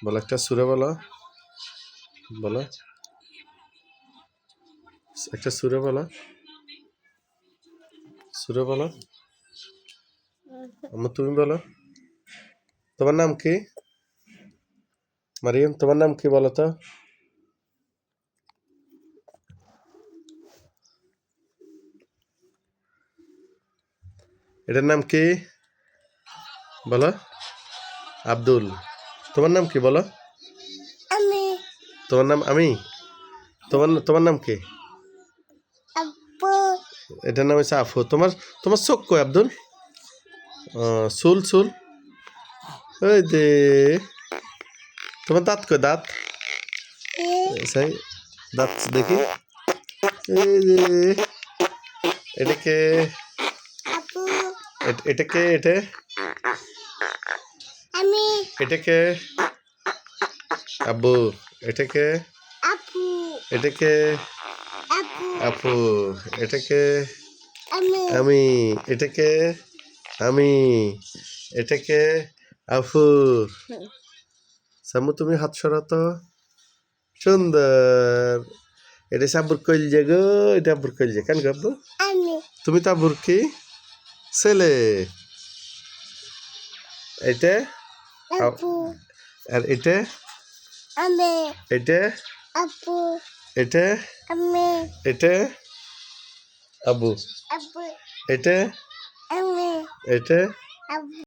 বলো একটা সুরে বলো, বলো একটা সুরে বলো, সুরে বলো। আম্মু তুমি বলো, তোমার নাম কি? মারিয়াম তোমার নাম কি বলো তো? এটার নাম কি বলো? আব্দুল। তোমার নাম কি বলো? আমি তোমার নাম আমি। তোমার নাম কি? আব্বু এটার নাম হচ্ছে আফু। তোমার তোমার চোখ কই আব্দুল? চুল চুল ওই দে। তোমার দাঁত কই দাঁত? সেই দাঁত দেখি। এই যে এটাকে আব্বু এটাকে এটা আমি এটাকে আব্বু, এটাকে আব্বু এটাকে আব্বু আপু, এটাকে আমি আমি, এটাকে আমি, এটাকে আফু। সামু তুমি হাত সরাতো। সুন্দর। এটা সাব্বুর কইলজে গো, এটা আব্বুর কইলজে কেন গো আব্বু? আমি তুমি তো আব্বুর কি ছেলে? এটা আব্বু আর এটা আমি এটা আব্বু এটা আমি এটা আব্বু, আব্বু এটা আমি এটা আব্বু